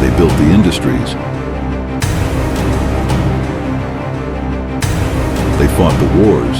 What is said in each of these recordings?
They built the industries. They fought the wars.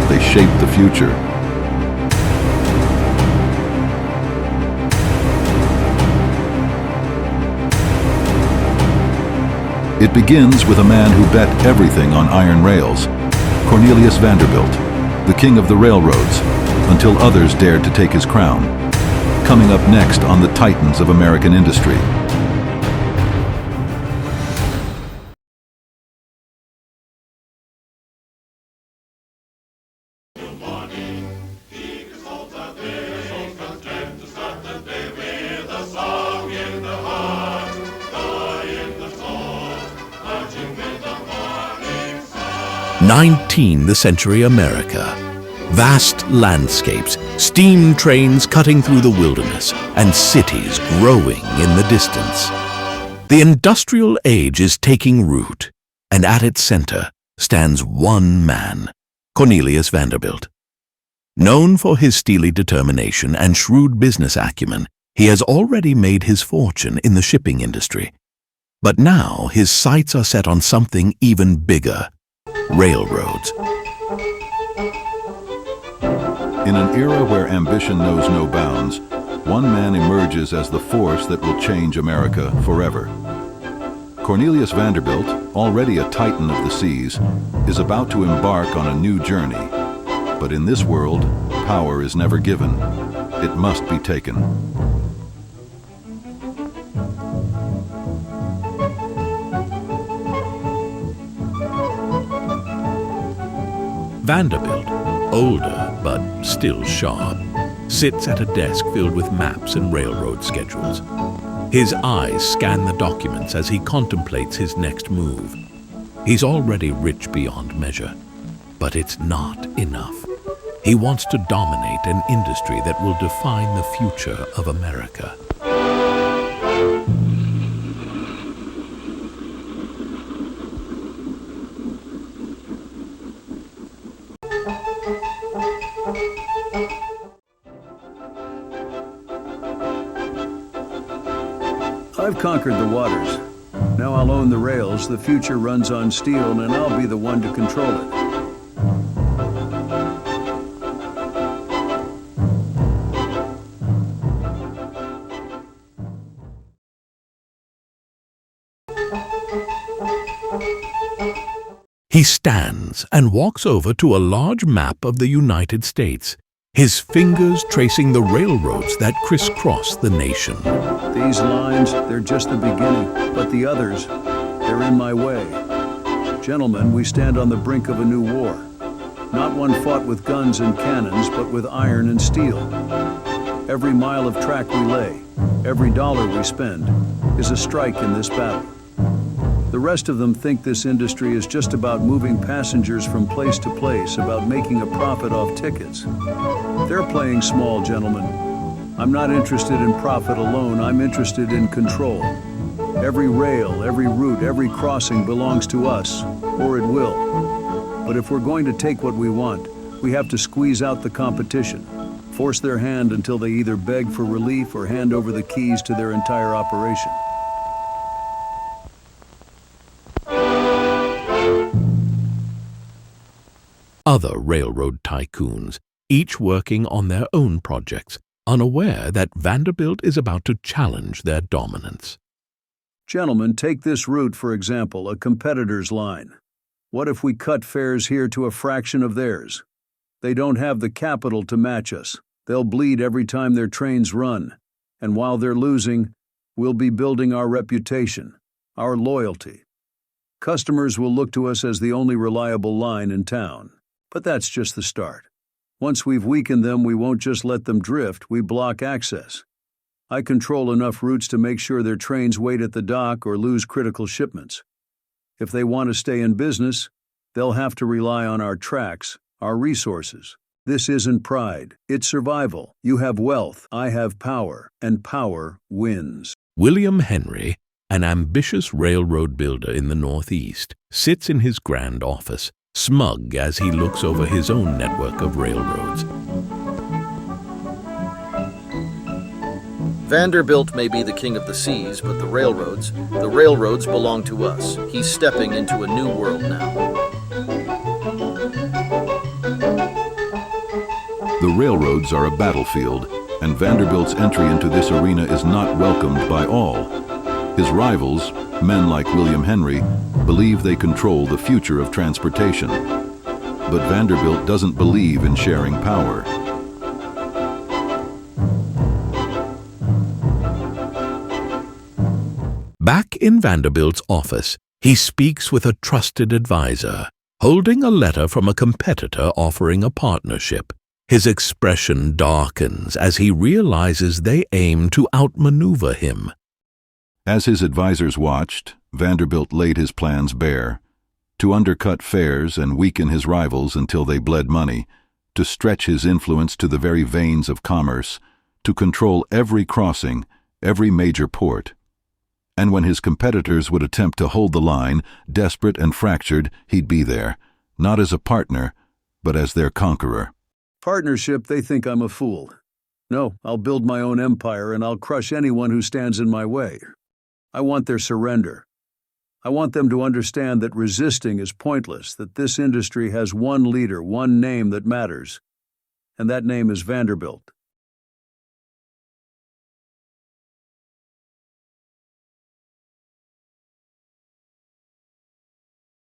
They shaped the future. It begins with a man who bet everything on iron rails, Cornelius Vanderbilt, the king of the railroads, until others dared to take his crown. Coming up next on the Titans of American industry. The century America. Vast landscapes, steam trains cutting through the wilderness, and cities growing in the distance. The industrial age is taking root, and at its center stands one man, Cornelius Vanderbilt. Known for his steely determination and shrewd business acumen, he has already made his fortune in the shipping industry. But now his sights are set on something even bigger: railroads. In an era where ambition knows no bounds, one man emerges as the force that will change America forever. Cornelius Vanderbilt, already a titan of the seas, is about to embark on a new journey. But in this world, power is never given. It must be taken. Vanderbilt, older but still sharp, sits at a desk filled with maps and railroad schedules. His eyes scan the documents as he contemplates his next move. He's already rich beyond measure, but it's not enough. He wants to dominate an industry that will define the future of America. I've conquered the waters. Now I'll own the rails, the future runs on steel, and I'll be the one to control it. He stands and walks over to a large map of the United States, his fingers tracing the railroads that crisscross the nation. These lines, they're just the beginning, but the others, they're in my way. Gentlemen, we stand on the brink of a new war. Not one fought with guns and cannons, but with iron and steel. Every mile of track we lay, every dollar we spend, is a strike in this battle. The rest of them think this industry is just about moving passengers from place to place, about making a profit off tickets. They're playing small, gentlemen. I'm not interested in profit alone, I'm interested in control. Every rail, every route, every crossing belongs to us, or it will. But if we're going to take what we want, we have to squeeze out the competition, force their hand until they either beg for relief or hand over the keys to their entire operation. Other railroad tycoons, each working on their own projects, unaware that Vanderbilt is about to challenge their dominance. Gentlemen, take this route, for example, a competitor's line. What if we cut fares here to a fraction of theirs? They don't have the capital to match us. They'll bleed every time their trains run. And while they're losing, we'll be building our reputation, our loyalty. Customers will look to us as the only reliable line in town. But that's just the start. Once we've weakened them, we won't just let them drift, we block access. I control enough routes to make sure their trains wait at the dock or lose critical shipments. If they want to stay in business, they'll have to rely on our tracks, our resources. This isn't pride, it's survival. You have wealth, I have power, and power wins. William Henry, an ambitious railroad builder in the Northeast, sits in his grand office, smug as he looks over his own network of railroads. Vanderbilt may be the king of the seas, but the railroads belong to us. He's stepping into a new world now. The railroads are a battlefield, and Vanderbilt's entry into this arena is not welcomed by all. His rivals, men like William Henry, believe they control the future of transportation. But Vanderbilt doesn't believe in sharing power. Back in Vanderbilt's office, he speaks with a trusted advisor, holding a letter from a competitor offering a partnership. His expression darkens as he realizes they aim to outmaneuver him. As his advisors watched, Vanderbilt laid his plans bare: to undercut fares and weaken his rivals until they bled money, to stretch his influence to the very veins of commerce, to control every crossing, every major port. And when his competitors would attempt to hold the line, desperate and fractured, he'd be there, not as a partner, but as their conqueror. Partnership, they think I'm a fool. No, I'll build my own empire and I'll crush anyone who stands in my way. I want their surrender. I want them to understand that resisting is pointless, that this industry has one leader, one name that matters, and that name is Vanderbilt.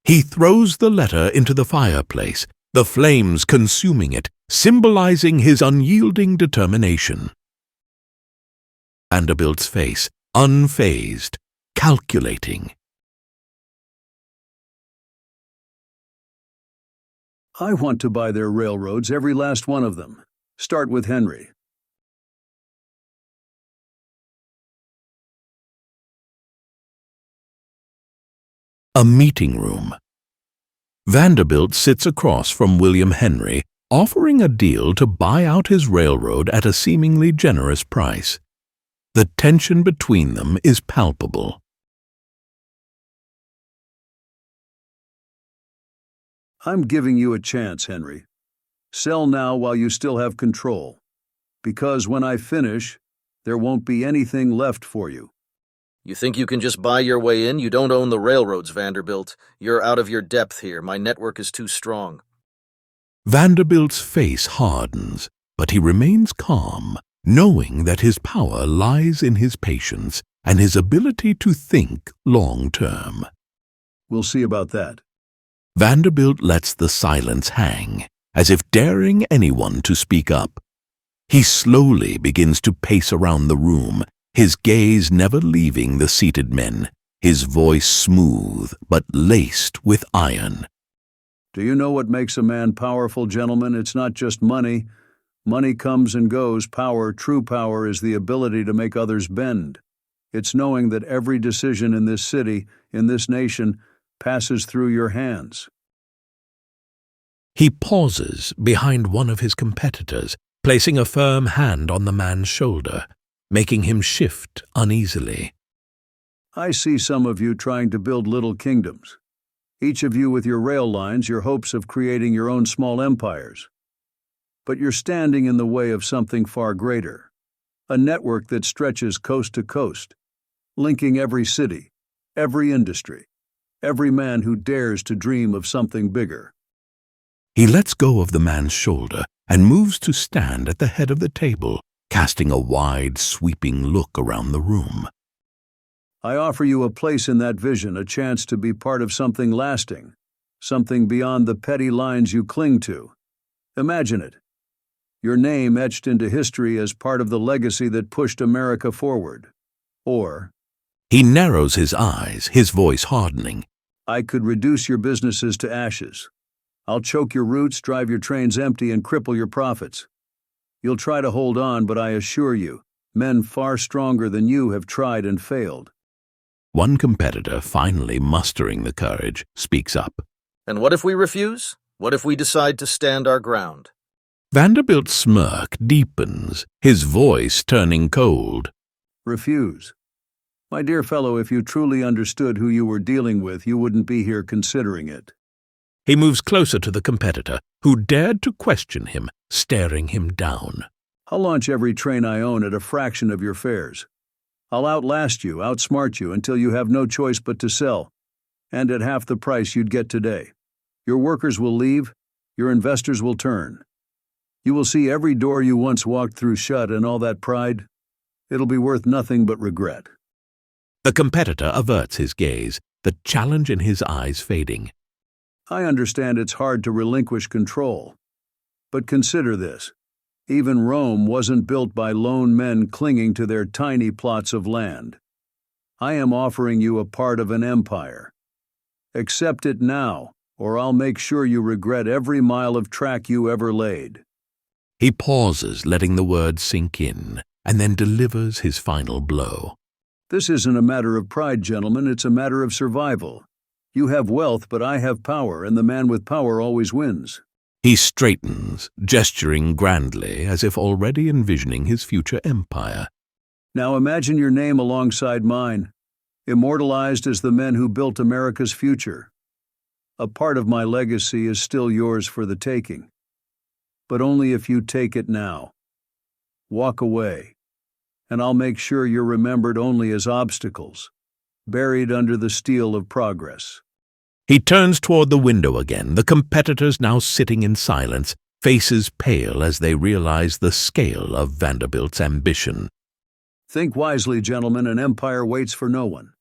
He throws the letter into the fireplace, the flames consuming it, symbolizing his unyielding determination. Vanderbilt's face, unfazed, calculating. I want to buy their railroads, every last one of them. Start with Henry. A meeting room. Vanderbilt sits across from William Henry, offering a deal to buy out his railroad at a seemingly generous price. The tension between them is palpable. I'm giving you a chance, Henry. Sell now while you still have control. Because when I finish, there won't be anything left for you. You think you can just buy your way in? You don't own the railroads, Vanderbilt. You're out of your depth here. My network is too strong. Vanderbilt's face hardens, but he remains calm, knowing that his power lies in his patience and his ability to think long-term. We'll see about that. Vanderbilt lets the silence hang, as if daring anyone to speak up. He slowly begins to pace around the room, his gaze never leaving the seated men, his voice smooth but laced with iron. Do you know what makes a man powerful, gentlemen? It's not just money. Money comes and goes. Power, true power, is the ability to make others bend. It's knowing that every decision in this city, in this nation, passes through your hands. He pauses behind one of his competitors, placing a firm hand on the man's shoulder, making him shift uneasily. I see some of you trying to build little kingdoms. Each of you with your rail lines, your hopes of creating your own small empires. But you're standing in the way of something far greater. A network that stretches coast to coast, linking every city, every industry, every man who dares to dream of something bigger. He lets go of the man's shoulder and moves to stand at the head of the table, casting a wide, sweeping look around the room. I offer you a place in that vision, a chance to be part of something lasting, something beyond the petty lines you cling to. Imagine it. Your name etched into history as part of the legacy that pushed America forward. Or, he narrows his eyes, his voice hardening. I could reduce your businesses to ashes. I'll choke your roots, drive your trains empty, and cripple your profits. You'll try to hold on, but I assure you, men far stronger than you have tried and failed. One competitor, finally mustering the courage, speaks up. And what if we refuse? What if we decide to stand our ground? Vanderbilt's smirk deepens, his voice turning cold. Refuse. My dear fellow, if you truly understood who you were dealing with, you wouldn't be here considering it. He moves closer to the competitor, who dared to question him, staring him down. I'll launch every train I own at a fraction of your fares. I'll outlast you, outsmart you, until you have no choice but to sell, and at half the price you'd get today. Your workers will leave, your investors will turn. You will see every door you once walked through shut, and all that pride, it'll be worth nothing but regret. The competitor averts his gaze, the challenge in his eyes fading. I understand it's hard to relinquish control. But consider this. Even Rome wasn't built by lone men clinging to their tiny plots of land. I am offering you a part of an empire. Accept it now, or I'll make sure you regret every mile of track you ever laid. He pauses, letting the words sink in, and then delivers his final blow. This isn't a matter of pride, gentlemen, it's a matter of survival. You have wealth, but I have power, and the man with power always wins. He straightens, gesturing grandly as if already envisioning his future empire. Now imagine your name alongside mine, immortalized as the men who built America's future. A part of my legacy is still yours for the taking. But only if you take it now. Walk away, and I'll make sure you're remembered only as obstacles, buried under the steel of progress. He turns toward the window again, the competitors now sitting in silence, faces pale as they realize the scale of Vanderbilt's ambition. Think wisely, gentlemen, an empire waits for no one.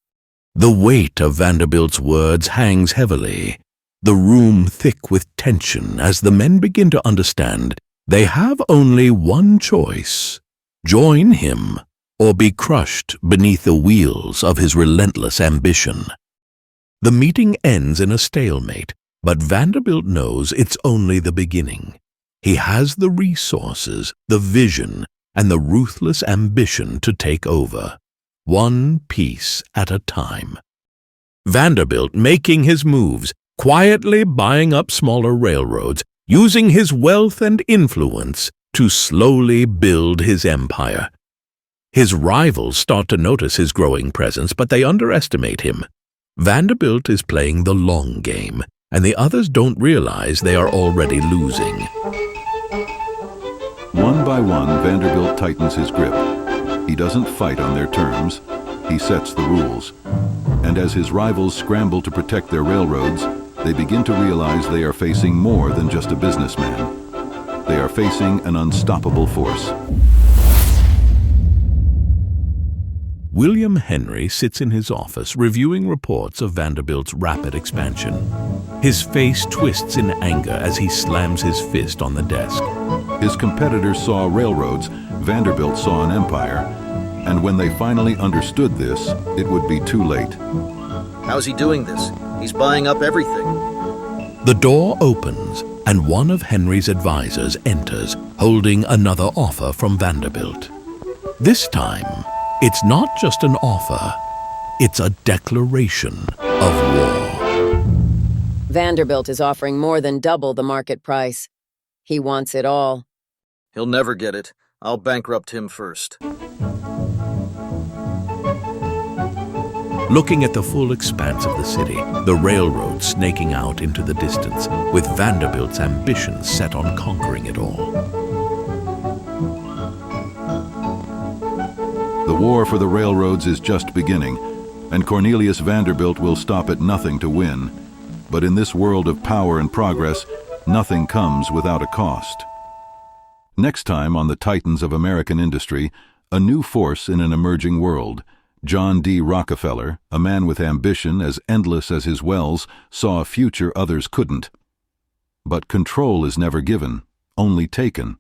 The weight of Vanderbilt's words hangs heavily, the room thick with tension as the men begin to understand they have only one choice: join him or be crushed beneath the wheels of his relentless ambition. The meeting ends in a stalemate, but Vanderbilt knows it's only the beginning. He has the resources, the vision, and the ruthless ambition to take over, one piece at a time. Vanderbilt making his moves, quietly buying up smaller railroads, using his wealth and influence to slowly build his empire. His rivals start to notice his growing presence, but they underestimate him. Vanderbilt is playing the long game, and the others don't realize they are already losing. One by one, Vanderbilt tightens his grip. He doesn't fight on their terms. He sets the rules. And as his rivals scramble to protect their railroads, they begin to realize they are facing more than just a businessman. They are facing an unstoppable force. William Henry sits in his office reviewing reports of Vanderbilt's rapid expansion. His face twists in anger as he slams his fist on the desk. His competitors saw railroads, Vanderbilt saw an empire, and when they finally understood this, it would be too late. How's he doing this? He's buying up everything. The door opens, and one of Henry's advisors enters, holding another offer from Vanderbilt. This time, it's not just an offer, it's a declaration of war. Vanderbilt is offering more than double the market price. He wants it all. He'll never get it. I'll bankrupt him first. Looking at the full expanse of the city, the railroad snaking out into the distance, with Vanderbilt's ambitions set on conquering it all. The war for the railroads is just beginning, and Cornelius Vanderbilt will stop at nothing to win. But in this world of power and progress, nothing comes without a cost. Next time on the Titans of American Industry, a new force in an emerging world. John D. Rockefeller, a man with ambition as endless as his wells, saw a future others couldn't. But control is never given, only taken.